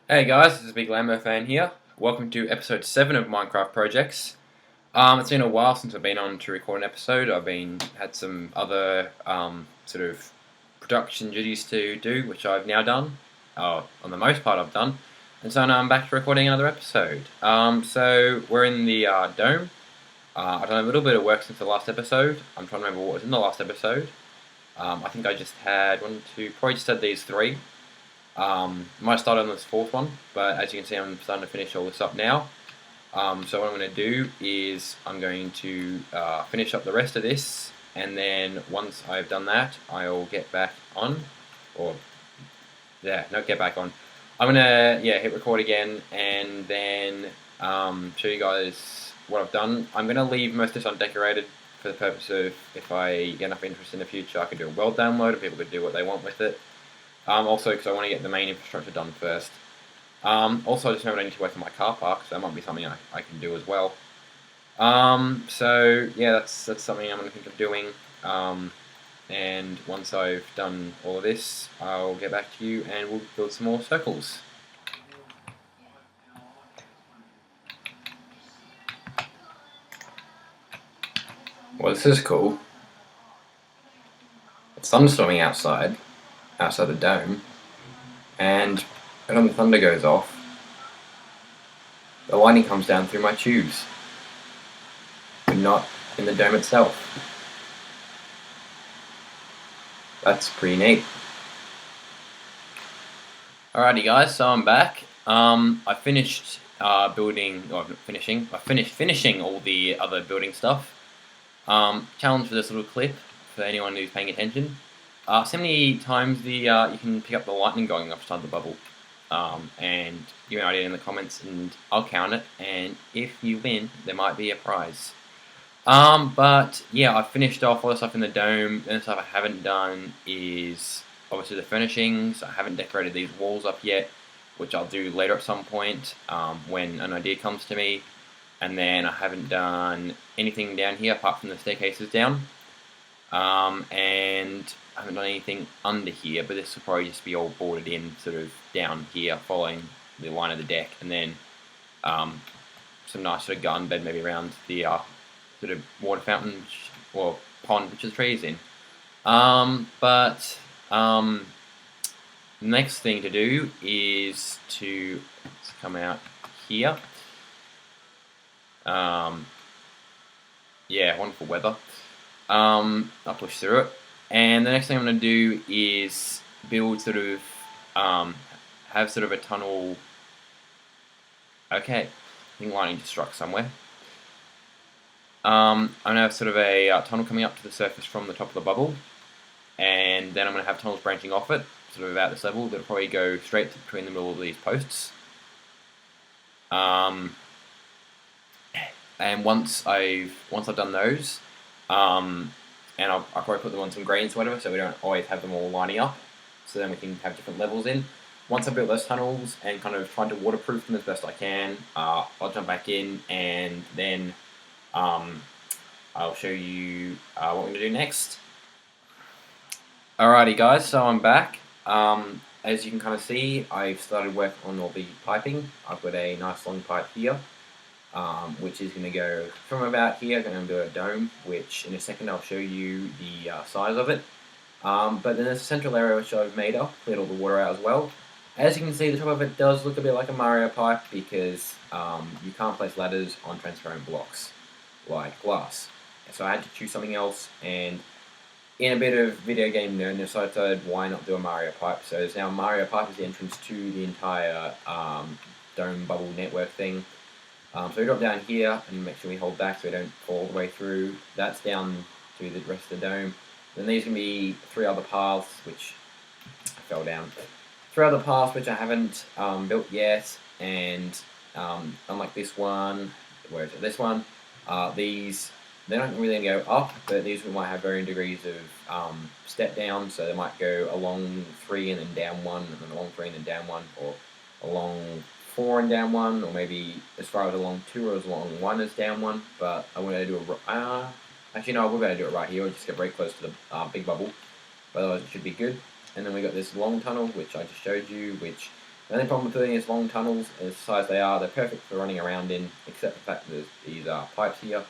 Hey guys, this is Big Lambo fan here. Welcome to episode 7 of Minecraft Projects. It's been a while since I've been on to record an episode. Had some other sort of production duties to do, which I've now done. On the most part, I've done. And so now I'm back to recording another episode. So we're in the dome. I've done a little bit of work since the last episode. I'm trying to remember what was in the last episode. I think I just had probably just had these three. Might start on this fourth one, but as you can see, I'm starting to finish all this up now. So what I'm going to do is I'm going to finish up the rest of this, and then once I've done that, I'll get back on, get back on. I'm going to hit record again, and then show you guys what I've done. I'm going to leave most of this undecorated for the purpose of if I get enough interest in the future, I can do a world download and people can do what they want with it. Also, because I want to get the main infrastructure done first. Also, I just know I need to work on my car park, so that might be something I can do as well. So yeah, that's something I'm going to think of doing. And once I've done all of this, I'll get back to you and we'll build some more circles. Well, this is cool. It's thunderstorming outside the dome, and when the thunder goes off, the lightning comes down through my tubes, but not in the dome itself. That's pretty neat. Alrighty guys, so I'm back. I finished finishing all the other building stuff. Challenge for this little clip for anyone who's paying attention. So many times you can pick up the lightning going off inside the bubble, and give an idea in the comments, and I'll count it. And if you win, there might be a prize. But yeah, I've finished off all the stuff in the dome. And the stuff I haven't done is obviously the furnishings. I haven't decorated these walls up yet, which I'll do later at some point when an idea comes to me. And then I haven't done anything down here apart from the staircases down. And I haven't done anything under here, but this will probably just be all boarded in sort of down here following the line of the deck, and then some nice sort of garden bed maybe around the sort of water fountain or pond which the tree is in. But the next thing to do is to come out here. Yeah, wonderful weather. I'll push through it. And the next thing I'm going to do is build have sort of a tunnel. Okay, I think lightning just struck somewhere. I'm going to have sort of a tunnel coming up to the surface from the top of the bubble. And then I'm going to have tunnels branching off it, sort of about this level, that'll probably go straight between the middle of these posts. And once I've done those, and I'll probably put them on some greens or whatever, so we don't always have them all lining up, so then we can have different levels in. Once I've built those tunnels and kind of tried to waterproof them as best I can, I'll jump back in, and then I'll show you what we're going to do next. Alrighty guys, so I'm back. As you can kind of see, I've started work on all the piping. I've got a nice long pipe here, which is going to go from about here, going to build a dome, which in a second I'll show you the size of it. But then there's a central area which I've made up, cleared all the water out as well. As you can see, the top of it does look a bit like a Mario pipe because you can't place ladders on transparent blocks like glass. So I had to choose something else, and in a bit of video game nerdness, I decided why not do a Mario pipe. So now Mario pipe is the entrance to the entire dome bubble network thing. So we drop down here and make sure we hold back so we don't fall all the way through. That's down to the rest of the dome. Then these can be three other paths which I fell down. Three other paths which I haven't built yet, and unlike this one, where is it? This one, these, they're not really going to go up, but these might have varying degrees of step down, so they might go along 3 and then down 1, and then along 3 and then down 1, or along 4 and down 1, or maybe as far as along 2 or as along 1 as down 1, but I want to do it, actually no, I will be able to do it right here, or just get very close to the big bubble, but otherwise it should be good. And then we got this long tunnel, which I just showed you, which The only problem with doing these long tunnels, as size they are, they're perfect for running around in, except the fact that there's these pipes here,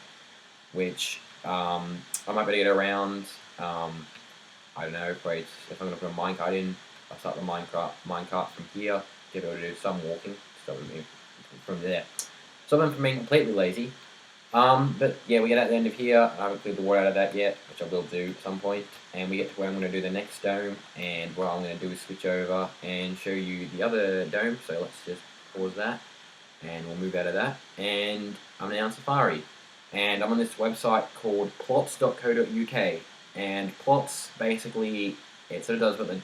which I might be able to get around. I don't know, probably if I'm going to put a minecart in, I'll start the minecart from here, get able to do some walking, start from there. Stop them from being completely lazy. But yeah, we get at the end of here. I haven't cleared the water out of that yet, which I will do at some point. And we get to where I'm going to do the next dome. And what I'm going to do is switch over and show you the other dome. So let's just pause that. And we'll move out of that. And I'm now on Safari. And I'm on this website called plots.co.uk. And plots, basically, it sort of does what the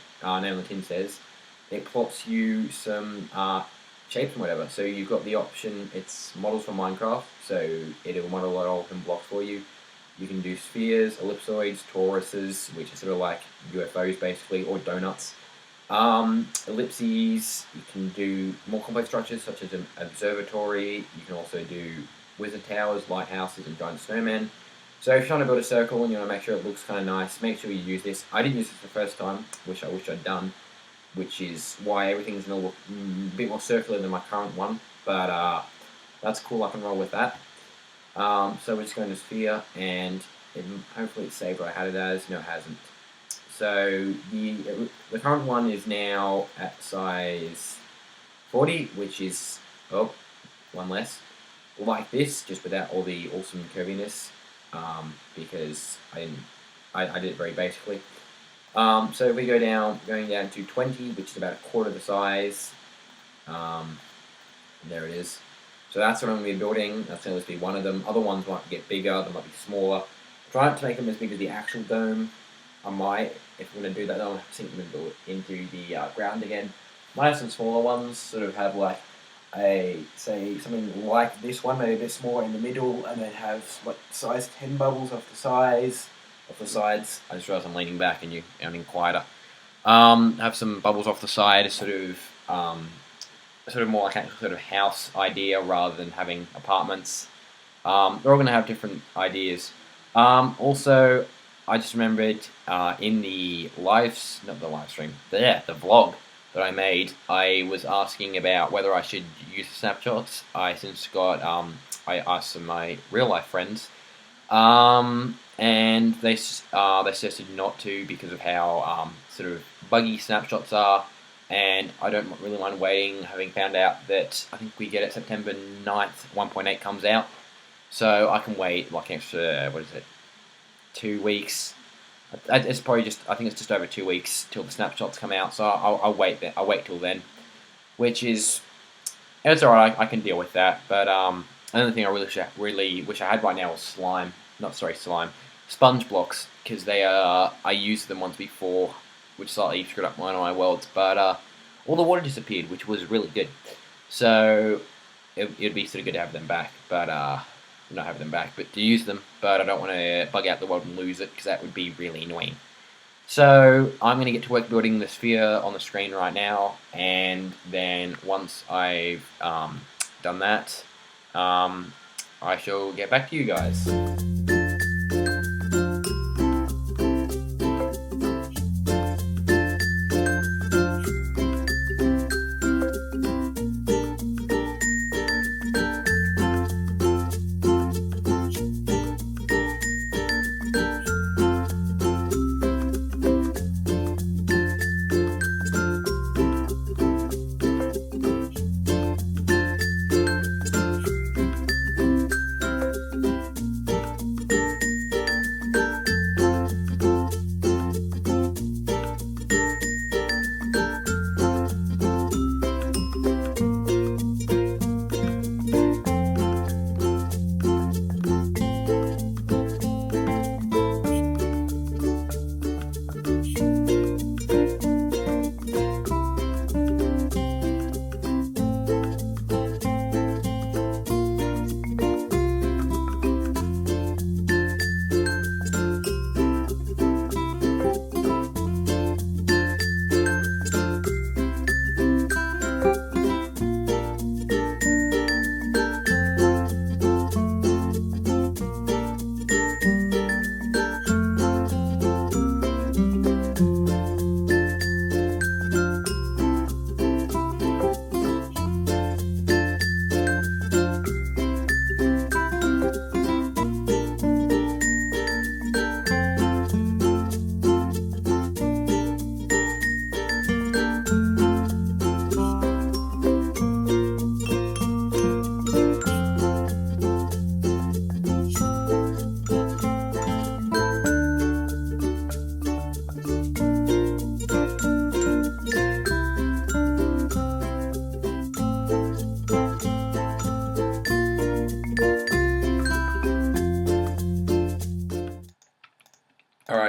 name on the tin says. It plots you some shapes and whatever. So you've got the option, it's models for Minecraft, so it'll model it all in blocks for you. You can do spheres, ellipsoids, toruses, which are sort of like UFOs basically, or donuts. Ellipses, you can do more complex structures such as an observatory. You can also do wizard towers, lighthouses, and giant snowmen. So if you're trying to build a circle and you want to make sure it looks kind of nice, make sure you use this. I didn't use this the first time, which I wish I'd done, which is why everything's going to look a bit more circular than my current one, but that's cool, I can roll with that. So we're just going to sphere, and hopefully it's saved what I had it as. No, it hasn't. So the current one is now at size 40, which is, one less, like this, just without all the awesome curviness, because I did it very basically. So if we go down, going down to 20, which is about a quarter the size, there it is. So that's what I'm going to be building. That's going to be one of them. Other ones might get bigger, they might be smaller. Try not to make them as big as the actual dome. I might, if I'm going to do that, I'll sink them into the ground again. Might have some smaller ones, sort of have like say something like this one, maybe a bit smaller in the middle, and then have like size 10 bubbles off the sides. Off the sides. I just realised I'm leaning back and you're sounding quieter. Have some bubbles off the side, sort of more like a sort of house idea rather than having apartments. They're all going to have different ideas. Also, I just remembered in the the vlog that I made, I was asking about whether I should use snapshots. I since got I asked some of my real life friends. And they suggested not to because of how sort of buggy snapshots are, and I don't really mind waiting, having found out that I think we get it September 9th, 1.8 comes out, so I can wait like an extra, 2 weeks. It's probably I think it's just over 2 weeks till the snapshots come out, so I'll wait till then, which is, it's alright, I can deal with that, but another thing I really wish I had right now was sponge blocks, because I used them once before, which slightly screwed up one of my worlds, but all the water disappeared, which was really good. So it'd be sort of good to have them back, but not have them back, but to use them. But I don't want to bug out the world and lose it, because that would be really annoying. So I'm going to get to work building the sphere on the screen right now, and then once I've done that, I shall get back to you guys.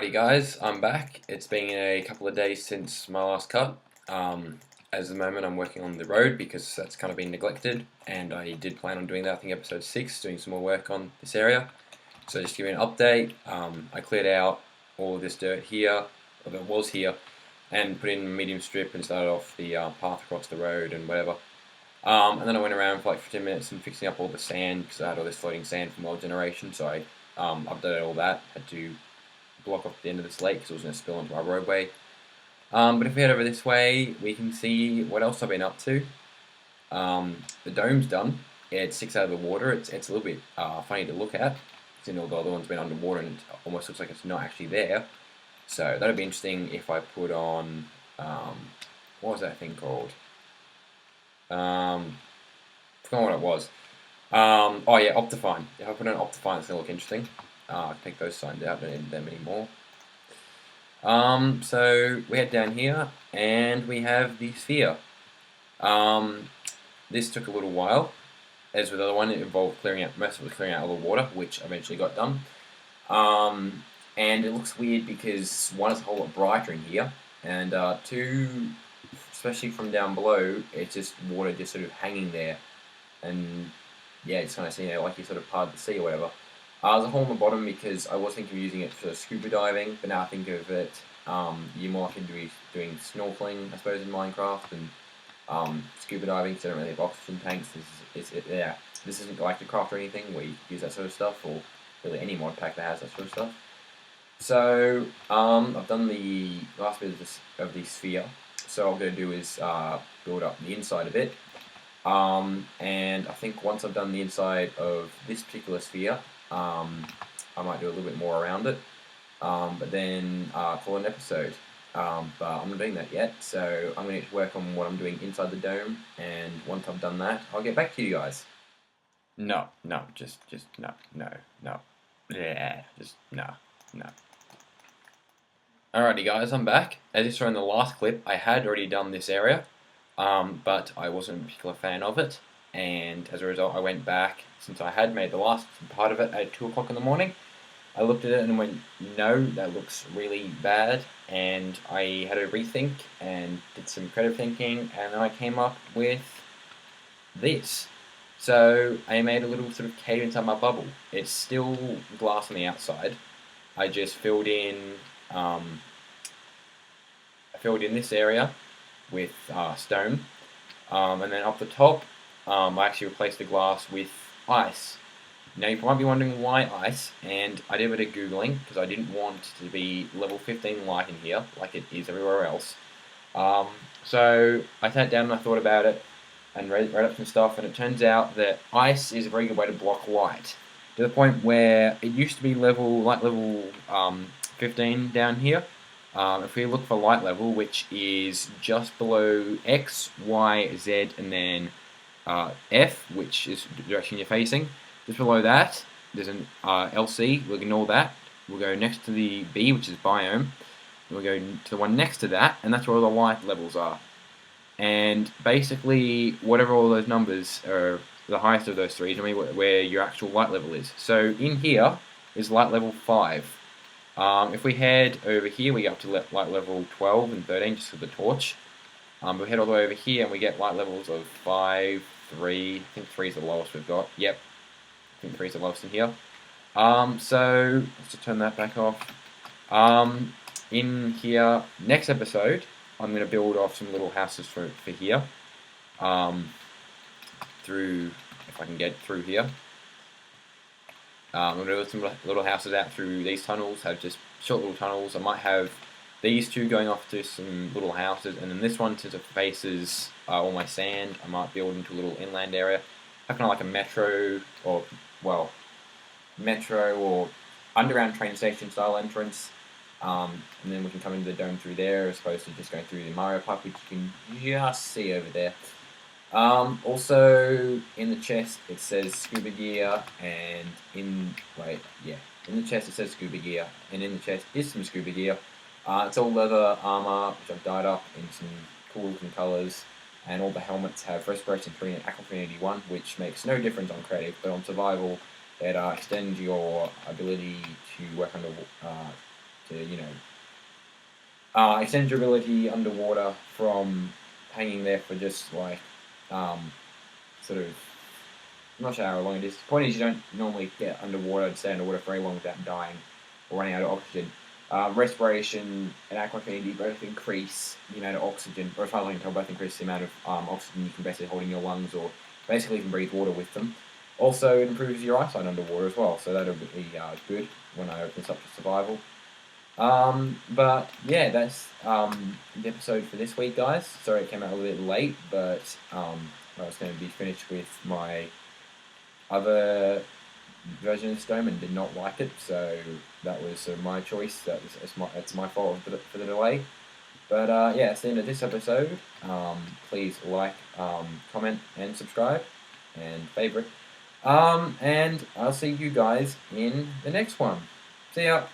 Alrighty guys, I'm back. It's been a couple of days since my last cut. As the moment I'm working on the road because that's kind of been neglected, and I did plan on doing that, I think episode 6, doing some more work on this area. So just to give you an update, I cleared out all of this dirt here, or that was here, and put in a medium strip and started off the path across the road and whatever. And then I went around for like 15 minutes and fixing up all the sand because I had all this floating sand from well generation, so I updated all that, had to block off the end of this lake because it was going to spill into our roadway. But if we head over this way, we can see what else I've been up to. The dome's done. It sticks out of the water. It's a little bit funny to look at. Since all the other one's been underwater and it almost looks like it's not actually there. So that'd be interesting if I put on, what was that thing called? Forgot what it was. Oh yeah, Optifine. If I put on Optifine, it's going to look interesting. I take those signs out, don't need them anymore. So we head down here, and we have the sphere. This took a little while. As with the other one, it involved most of it clearing out all the water, which eventually got done. And it looks weird because one, it's a whole lot brighter in here, and two, especially from down below, it's just water just sort of hanging there, and yeah, it's kind of seeing like you sort of part of the sea or whatever. There's a hole in the bottom because I was thinking of using it for scuba diving, but now I think of it, you're more likely to be doing snorkeling, I suppose, in Minecraft, and scuba diving because I don't really have oxygen tanks. This isn't like the craft or anything where you use that sort of stuff, or really any mod pack that has that sort of stuff. So I've done the last bit of the sphere. So what I'm going to do is build up the inside of it. And I think once I've done the inside of this particular sphere, I might do a little bit more around it, but then call it an episode. But I'm not doing that yet, so I'm going to work on what I'm doing inside the dome, and once I've done that, I'll get back to you guys. No, just no, yeah, just no. Alrighty guys, I'm back. As you saw in the last clip, I had already done this area, but I wasn't a particular fan of it, and as a result I went back, since I had made the last part of it at 2 o'clock in the morning. I looked at it and went, no, that looks really bad, and I had a rethink and did some creative thinking, and then I came up with this. So I made a little sort of cave inside my bubble. It's still glass on the outside. I just filled in this area with stone, and then up the top I actually replaced the glass with ice. Now you might be wondering why ice, and I did a bit of googling because I didn't want to be level 15 light in here like it is everywhere else. So I sat down and I thought about it and read up some stuff, and it turns out that ice is a very good way to block light, to the point where it used to be light level 15 down here. If we look for light level, which is just below X, Y, Z, and then F, which is the direction you're facing. Just below that, there's an LC. We'll ignore that. We'll go next to the B, which is biome. And we'll go to the one next to that, and that's where all the light levels are. And basically, whatever all those numbers are, the highest of those three is where your actual light level is. So in here is light level 5. If we head over here, we get up to light level 12 and 13 just with the torch. But we head all the way over here and we get light levels of 5, 3, I think 3 is the lowest we've got. Yep, I think 3 is the lowest in here. So let's just turn that back off. In here, next episode, I'm going to build off some little houses for here. If I can get through here. I'm going to build some little houses out through these tunnels, have just short little tunnels. I might have these two going off to some little houses, and then this one, since it faces all my sand, I might build into a little inland area. Kind of like a metro or underground train station style entrance. And then we can come into the dome through there, as opposed to just going through the Mario pipe, which you can just see over there. Also, in the chest it says scuba gear, and in the chest it says scuba gear, and in the chest is some scuba gear. It's all leather armor, which I've dyed up in some cool looking colours, and all the helmets have respiration 3 and aqua 381, which makes no difference on creative, but on survival it extends your ability to work under to extend your ability underwater from hanging there for just like sort of, I'm not sure how long it is. The point is, you don't normally get underwater and stay underwater for very long without dying or running out of oxygen. Respiration and aqua affinity both increase the amount of oxygen, or as far as I can tell, both increase the amount of oxygen you can basically hold in your lungs, or basically you can breathe water with them. Also, it improves your eyesight underwater as well, so that'll be good when I open this up to survival. But yeah, that's the episode for this week, guys. Sorry it came out a little bit late, but I was going to be finished with my other version of Stone and did not like it, so that was sort of my choice. It's my fault for the delay. But yeah, that's the end of this episode. Please like, comment, and subscribe, and favorite. And I'll see you guys in the next one. See ya.